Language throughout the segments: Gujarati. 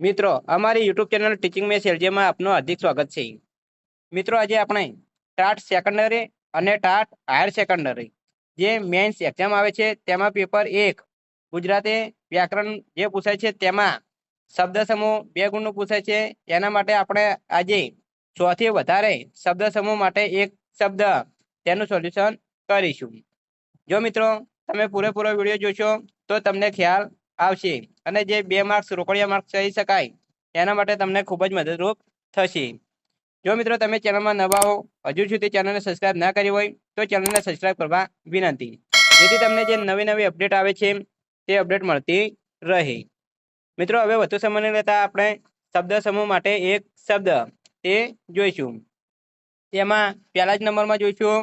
મિત્રો અમારી યુટ્યુબ ચેનલ ટીચિંગ મેં સેલજીમાં આપનું હાર્દિક સ્વાગત છે। મિત્રો આજે આપણે ટાટ સેકન્ડરી અને ટાટ હાયર સેકન્ડરી જે મેન્સ એક્ઝામ આવે છે તેમાં પેપર 1 ગુજરાતી વ્યાકરણ જે પૂછાય છે તેમાં શબ્દ સમૂહ 2 ગુણનું પૂછાય છે। એના માટે આપણે આજે 100 થી વધારે શબ્દ સમૂહ માટે એક શબ્દ તેનું સોલ્યુશન કરીશું। જો મિત્રો તમે પૂરેપૂરો વિડીયો જોશો તો તમને ખ્યાલ આવશે અને જે 2 માર્ક્સ રોકડિયા માર્ક્સ કહી શકાય એના માટે તમને ખૂબ જ મદદરૂપ થશે। જો મિત્રો તમે ચેનલમાં નવા હો, હજુ સુધી ચેનલને સબસ્ક્રાઇબ ના કરી હોય તો ચેનલને સબસ્ક્રાઇબ કરવા વિનંતી, જેથી તમને જે નવી નવી અપડેટ આવે છે તે અપડેટ મળતી રહે। મિત્રો હવે વધુ સમય નહીં લેતા આપણે શબ્દ સમૂહ માટે એક શબ્દ તે જોઈશું। તેમાં પહેલા જ નંબરમાં જોઈશું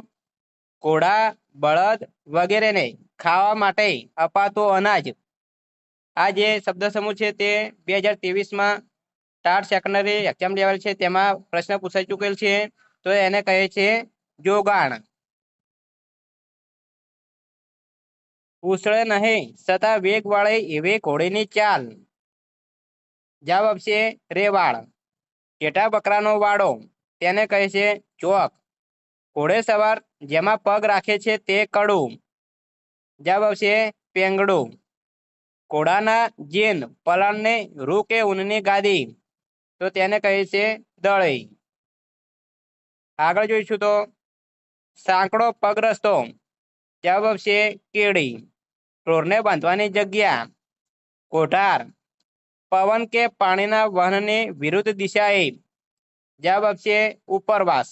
ઘોડા, બળદ વગેરેને ખાવા માટે અપાતો અનાજ। આ જે શબ્દ સમૂહ છે તે 2023માં ટાટ સેકન્ડરી એક્ઝામ લેવલ છે તેમાં પ્રશ્ન પૂછાઈ ચૂકેલ છે, તો એને કહે છે જોગાણ। ઉછળે નહીં છતાં વેગ વાળે એવી ઘોડીની ચાલ। જવાબ આપશે રેવાળ। ઘેટા બકરાનો વાડો તેને કહે છે ચોક। ઘોડે સવાર જેમાં પગ રાખે છે તે કડું। જવાબ આવશે પેંગડું। ઘોડાના જીન પલળને રૂ કે ઊનની ગાદી, તો તેને કહે છે દળી। આગળ જોઈશું તો સાંકડો પગ રસ્તો, જવાબ આવશે કેડી। ઢોરને બાંધવાની જગ્યા કોઠાર। પવન કે પાણીના વહનની વિરુદ્ધ દિશાએ, જવાબ આપશે ઉપરવાસ।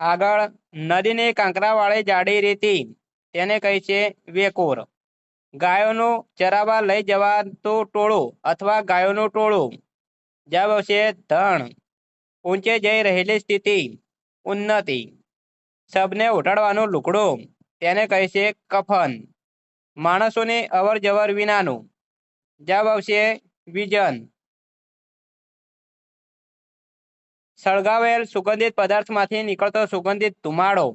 આગળ નદીની કાંકરાવાળી જાડી રેતી તેને કહે છે વેકોર। ગાયોનું ચરાવવા લઈ જવાતું ટોળું અથવા ગાયોનું ટોળું, જવાબ આવશે ધણ। ઊંચે જઈ રહેલી સ્થિતિ ઉન્નતિ। શબને ઉઠાડવાનું લુગડું તેને કહે છે કફન। માણસોની અવર જવર વિનાનું, જવાબ આવશે વિજન। સળગાવેલ સુગંધિત પદાર્થમાંથી નીકળતો સુગંધિત ધુમાડો,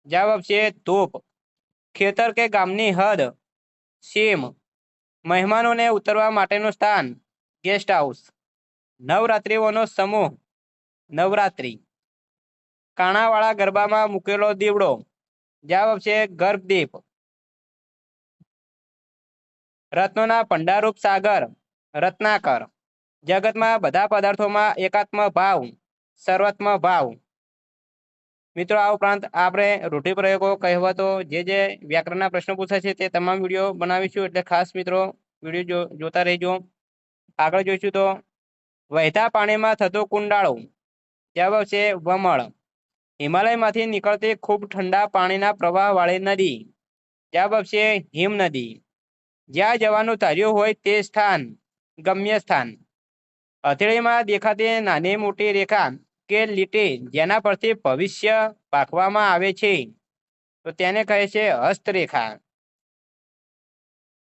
જવાબ આપશે ધૂપ। ખેતર કે ગામની હદ સીમ। મહેમાનોને ઉતરવા માટેનું સ્થાન ગેસ્ટ હાઉસ। નવરાત્રિઓનો સમૂહ નવરાત્રિ। કાણાવાળા ગરબામાં મૂકેલો દીવડો, જવાબ આવશે ગર્ભદીપ। રત્નોના ભંડારરૂપ સાગર રત્નાકર। જગતમાં બધા પદાર્થોમાં એકાત્મ ભાવ સર્વાત્મ ભાવ। મિત્રો આ ઉપરાંત આપણે રૂઢિપ્રયોગો, કહેવતો, જે વ્યાકરણના પ્રશ્નો પૂછાય છે તે તમામ વિડીયો બનાવીશું, એટલે ખાસ મિત્રો વિડીયો જોતા રહેજો। આગળ જોઈશું તો વહેતા પાણીમાં થતું કુંડાળું, જવાબ આવશે વમળ। હિમાલયમાંથી નીકળતી ખૂબ ઠંડા પાણીના પ્રવાહવાળી નદી, જવાબ આવશે હિમ નદી। જ્યાં જવાનું ધાર્યું હોય તે સ્થાન ગમ્ય સ્થાન। હથેળીમાં દેખાતી નાની મોટી રેખા કે લીટી જેના પરથી ભવિષ્ય પાકવામાં આવે છે, તો તેને કહે છે હસ્તરેખા।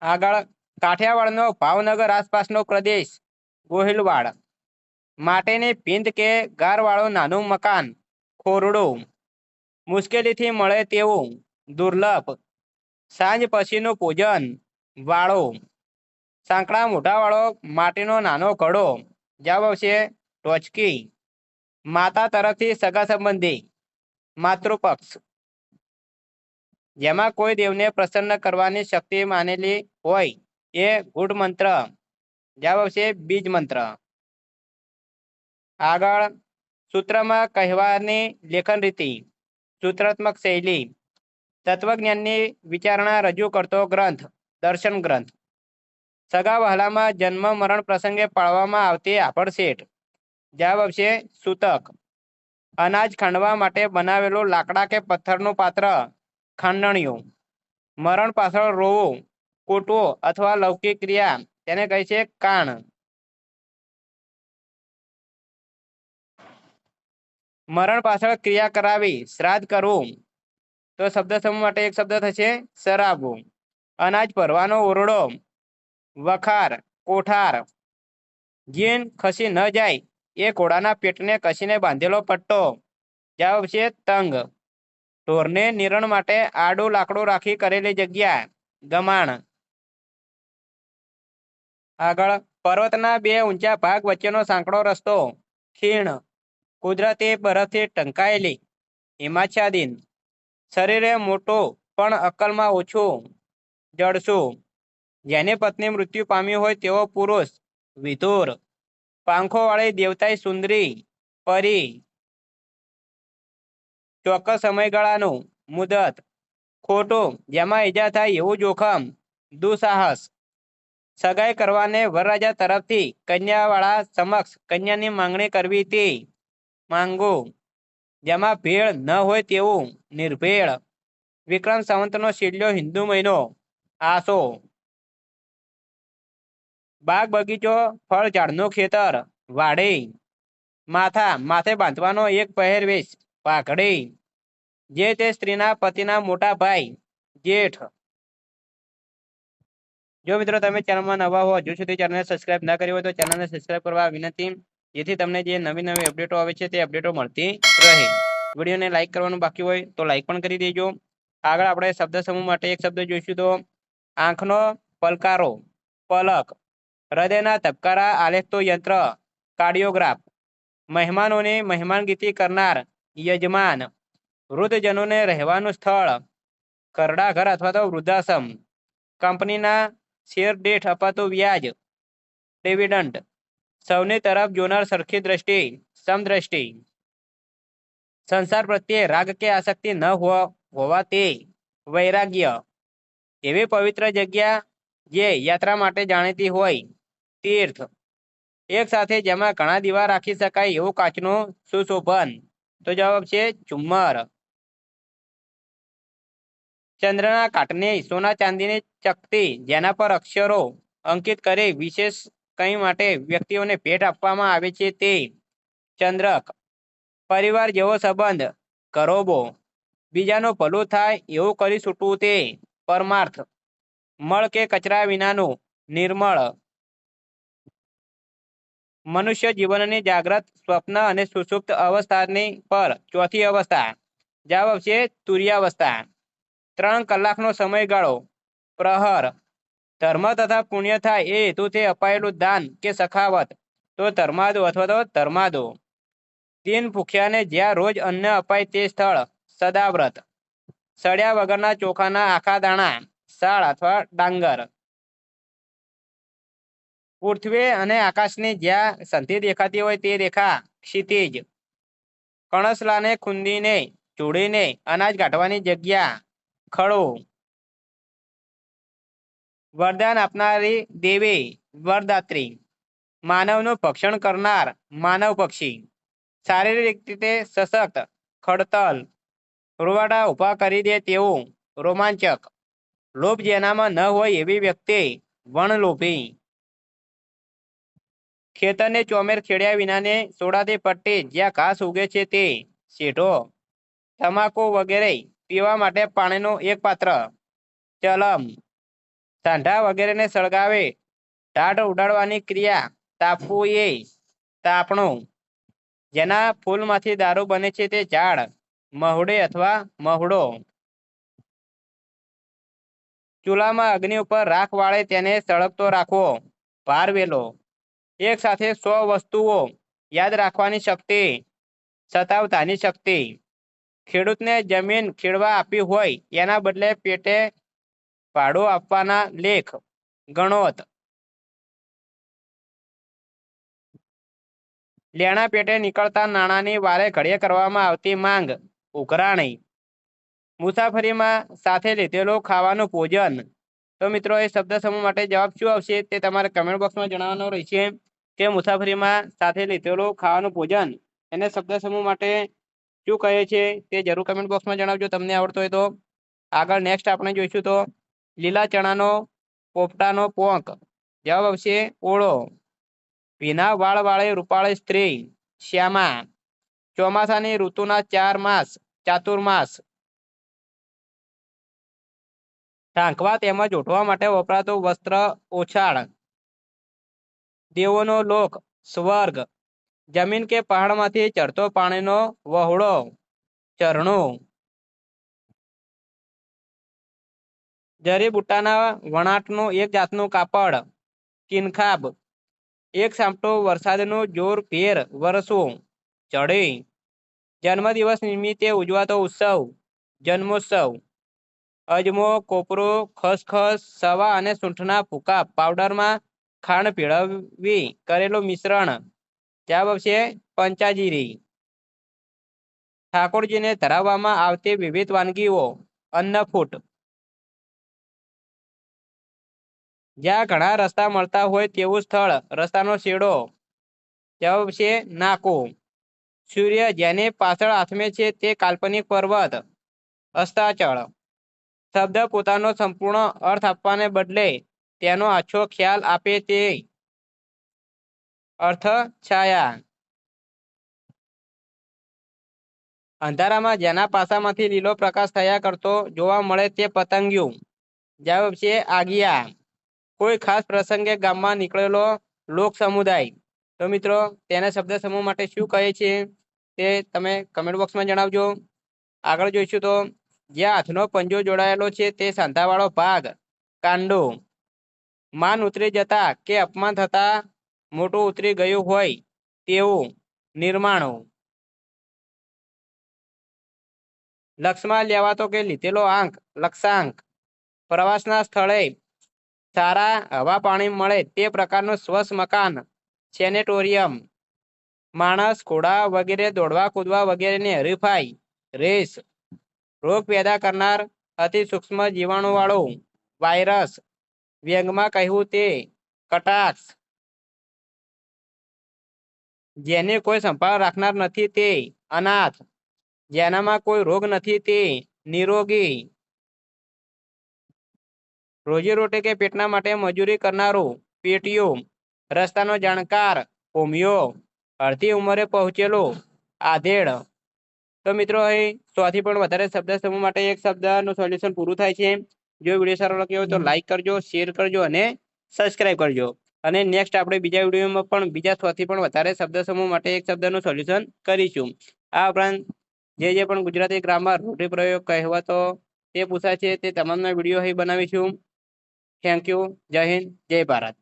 આગળ કાઠિયાવાડનો ભાવનગર આસપાસનો પ્રદેશ ગોહિલવાડ। માટેની ભીંત કે ગારવાળું નાનું મકાન ખોરડું। મુશ્કેલીથી મળે તેવું દુર્લભ। સાંજ પછીનું ભોજન વાળો। સાંકડા મોઢાવાળો માટીનો નાનો ઘડો, જવાબ આવશે ટોચકી। માતા તરફથી સગા સંબંધી માતૃપક્ષ। જેમાં કોઈ દેવને પ્રસન્ન કરવાની શક્તિ માનેલી હોય એ ગૂઢ મંત્ર, જવાબ આવશે બીજ મંત્ર। આગળ સૂત્રમાં કહેવાની લેખન રીતિ સૂત્રાત્મક શૈલી। તત્વજ્ઞાનની વિચારણા રજૂ કરતો ગ્રંથ દર્શન ગ્રંથ। સગા વહાલામાં જન્મ મરણ પ્રસંગે પાળવામાં આવતી આભડશેટ, જવાબ આવશે સૂતક। અનાજ ખાંડવા માટે બનાવેલું લાકડા કે પથ્થરનું પાત્ર ખાંડણિયું। મરણ પાછળ રોવું, કૂટવું અથવા લૌકિક ક્રિયા તેને કહે છે કાણ। મરણ પાછળ ક્રિયા કરાવી શ્રાદ્ધ કરવું, તો શબ્દ સમૂહ માટે એક શબ્દ થશે સરાવવું। અનાજ ભરવાનો ઓરડો વખાર કોઠાર। જીન ખસી ન જાય એ ઘોડાના પેટને કસીને બાંધેલો પટ્ટો, જવાબ છે તંગ। ઢોરને નિરણ માટે આડું લાકડું રાખી કરેલી જગ્યા ગમાણ। આગળ પર્વતના બે ઊંચા ભાગ વચ્ચેનો સાંકડો રસ્તો, ખીણ, કુદરતી બરફથી ઢંકાયેલી, હિમાચ્છાદિન, શરીરે મોટું પણ અક્કલમાં ઓછું, જડસું, જેની પત્ની મૃત્યુ પામ્યું હોય તેવો પુરુષ, વિધુર, પાંખોવાળી દેવતાઈ સુંદરી, પરી, ચોક્કસ સમયગાળાનું, મુદત, ખોટું, જેમાં ઈજા થાય એવું જોખમ, દુસાહસ, સગાઈ કરવાને વરરાજા તરફથી કન્યાવાળા સમક્ષ કન્યાની માંગણી કરવી તે, માંગુ, જેમાં ભેળ ન હોય તેવું, નિર્ભેળ, વિક્રમ સંવતનો છેલ્લો હિન્દુ મહિનો, આસો, બાગ બગીચો, ફળ ઝાડનું ખેતર, વાડી, માથે બાંધવાનો એક પહેરવેશ, પાઘડી, જે તે સ્ત્રીના પતિના મોટા ભાઈ, જેઠ. જો મિત્રો તમે ચેનલમાં નવા હો, હજુ સુધી ચેનલને સબસ્ક્રાઇબ ના કરી હોય તો ચેનલને સબસ્ક્રાઇબ કરવા વિનંતી, જેથી તમને જે નવી નવી અપડેટો આવે છે તે અપડેટો મળતી રહે. વિડીયોને લાઇક કરવાનું બાકી હોય તો લાઇક પણ કરી દેજો. આગળ આપણે શબ્દ સમૂહ માટે એક શબ્દ જોઈશું તો આંખનો પલકારો, પલક, હૃદયના ધબકારા આલેખતો યંત્ર, કાર્ડિયોગ્રાફ, મહેમાનોની મહેમાનગીરી કરનાર, યજમાન, વૃદ્ધજનોને રહેવાનું સ્થળ, ઘરડા ઘર અથવા તો વૃદ્ધાશ્રમ, કંપનીના શેર દીઠ અપાતું વ્યાજ, ડિવિડન્ડ, સૌની તરફ જોનાર સરખી દ્રષ્ટિ, સમદ્રષ્ટિ, સંસાર પ્રત્યે રાગ કે આસક્તિ ન હોવા તે, વૈરાગ્ય, એવી પવિત્ર જગ્યા જે યાત્રા માટે જાણીતી હોય, તીર્થ, એક સાથે જેમાં ઘણા દીવા રાખી શકાય એવું કાચનું સુશોભન, તો જવાબ છે ઝુમ્મર. ચંદ્રના કાટની સોના ચાંદીની ચકતી જેના પર અક્ષરો અંકિત કરી વિશેષ કંઈ માટે વ્યક્તિઓને ભેટ આપવામાં આવે છે તે, ચંદ્રક. પરિવાર જેવો સંબંધ, ઘરોબો, બીજાનું ભલું થાય એવું કરી છૂટવું તે, પરમાર્થ, મળ કે કચરા વિનાનું, નિર્મળ. મનુષ્ય જીવનની જાગ્રત, સ્વપ્ન અને સુષુપ્ત અવસ્થાની પર ચોથી અવસ્થા, જવાબ આવશે તુર્યાવસ્થા. 3 કલાકનો સમયગાળો, પ્રહર, ધર્મ તથા પુણ્ય થાય એ હેતુથી અપાયેલું દાન કે સખાવત, તો ધર્માદો અથવા તો ધર્માદો. 3 ભૂખ્યાને જ્યાં રોજ અન્ન અપાય તે સ્થળ, સદાવ્રત. સળ્યા વગરના ચોખાના આખા દાણા, સાળ અથવા ડાંગર. પૃથ્વી અને આકાશની જ્યાં સંધિ દેખાતી હોય તે રેખા, ક્ષિતિજ. કણસલાને ખૂંદીને જોડીને અનાજ કાઢવાની જગ્યા, ખળો. વરદાન આપનારી દેવી, વરદાત્રી. માનવનું ભક્ષણ કરનાર, માનવ પક્ષી. શારીરિક રીતે સશક્ત, ખડતલ. રૂવાડા ઊભા કરી દે તેવું, રોમાંચક. લોભ જેનામાં ન હોય એવી વ્યક્તિ, વણલોભી. ખેતરને ચોમેર ખેડ્યા વિનાને સોડાથી પટ્ટી જ્યાં ઘાસ ઉગે છે તે, શેઢો. તમાકુ વગેરે પીવા માટે પાણીનું એક પાત્ર, ચલમ. સાંઢા વગેરેને સળગાવે ટાઢ ઉડાડવાની ક્રિયા, તાપવું એ, તાપણું. જેના ફૂલમાંથી દારૂ બને છે તે ઝાડ, મહુડે અથવા મહુડો. ચૂલામાં અગ્નિ ઉપર રાખ વાળે તેને સળગતો રાખવો, ભારવેલો. એક સાથે 100 વસ્તુઓ યાદ રાખવાની શક્તિ, સતાવતાની શક્તિ. ખેડૂતને જમીન ખેડવા આપી હોય એના બદલે પેટે ભાડું આપવાના લેખ, ગણોત. લેણા પેટે નીકળતા નાણાંની વારે ઘડીએ કરવામાં આવતી માંગ, ઉઘરાણી. મુસાફરીમાં સાથે લીધેલું ખાવાનું ભોજન. તો મિત્રો એ શબ્દ સમૂહ માટે જવાબ શું આવશે તે તમારે કમેન્ટ બોક્સમાં જણાવવાનો રહેશે કે મુસાફરીમાં સાથે લીધેલું ખાવાનું ભોજન એને શબ્દ સમૂહ માટે શું કહે છે તે જરૂર કમેન્ટ બોક્સમાં જણાવજો તમને આવડતો હોય તો. આગળ નેક્સ્ટ આપણે જોઈશું તો લીલા ચણાનો પોપટાનો પોંક, જવાબ આવશે ઓળો. ભીના વાળવાળી રૂપાળી સ્ત્રી, શ્યામા. ચોમાસાની ઋતુના 4 માસ, ચાતુર્માસ. ઢાંકવા તેમજ ઓઢવા માટે વપરાતું વસ્ત્ર, ઓછાળ. દેવોનો લોક, સ્વર્ગ. જમીન કે પહાડમાંથી ચડતો પાણીનો વહોડો, ઝરણું. જરીબુટ્ટાના વણાટનું એક જાતનું કાપડ, કિનખાબ એક સામટો વરસાદનું જોર ભેર વરસવું. ચઢી જન્મદિવસ નિમિત્તે ઉજવાતો ઉત્સવ જન્મોત્સવ. અજમો, કોપરો, ખસખસ, સવા અને સૂંઠના ભૂકા પાવડરમાં ખાંડ ભેળવી કરેલું મિશ્રણ. જવાબ આવશે પંચાજીરી. ઠાકોરજીને ધરાવવામાં આવતી વિવિધ વાનગીઓ. અન્નફૂટ. જ્યાં ઘણા રસ્તા મળતા હોય તેવું સ્થળ. રસ્તાનો શેડો. જવાબ છે નાકો. સૂર્ય જેની પાછળ આથમે છે તે કાલ્પનિક પર્વત. અસ્તાચળ. શબ્દ પોતાનો સંપૂર્ણ અર્થ આપવાને બદલે તેનો આછો ખ્યાલ આપે તે અર્થ છાયા. અંધારામાં જેના પાસામાંથી લીલો પ્રકાશ થયા કરતો જોવા મળે તે પતંગિયું. જવાબ છે આગિયા. કોઈ ખાસ પ્રસંગે ગામમાં નીકળેલો લોક સમુદાય. તો મિત્રો તેને શબ્દ સમૂહ માટે શું કહે છે તે તમે કમેન્ટ બોક્સમાં જણાવજો. આગળ જોઈશું તો જ્યાં હાથનો પંજો જોડાયેલો છે તે સાંધાવાળો ભાગ. કાંડો. માન ઉતરી જતા કે અપમાન થતા મોટું ઉતરી ગયું હોય તેવું. નિર્માણો. લક્ષમાં લેવાતો કે લીધેલો આંક. લક્ષાંક. પ્રવાસના સ્થળે સારા હવા પાણી મળે તે પ્રકારનું સ્વચ્છ મકાન. સેનેટોરિયમ. માણસ, ઘોડા વગેરે દોડવા કૂદવા વગેરેની હરીફાઈ. રેસ. રોગ પેદા કરનાર અતિ સૂક્ષ્મ જીવાણુવાળું. વાયરસ. વ્યંગમાં કહેવું તે કટાક્ષ. જેની કોઈ સંભાળ રાખનાર નથી તે અનાથ. જેનામાં કોઈ રોગ નથી તે નિરોગી. રોજીરોટી કે પેટના માટે મજૂરી કરનારું. પેટીયું. રસ્તાનો જાણકાર. ભૂમિયો. અડધી ઉંમરે પહોંચેલો. આધેડ. તો મિત્રો અહીં 100 થી પણ વધારે શબ્દ સમૂહ માટે એક શબ્દનું સોલ્યુશન પૂરું થાય છે. જો વિડીયો સારો લાગ્યો હોય તો લાઈક કરજો, શેર કરજો અને સબસ્ક્રાઇબ કરજો. અને નેક્સ્ટ આપણે બીજા વિડીયોમાં પણ બીજા 100 થી પણ વધારે શબ્દ સમૂહ માટે એક શબ્દનું સોલ્યુશન કરીશું. આ ઉપરાંત જે પણ ગુજરાતી ગ્રામર, રૂઢિપ્રયોગ, કહેવતો તે પૂછાય છે તે તમામના વિડીયો અહીં બનાવીશું. Thank you. જય હિન્દ, જય ભારત.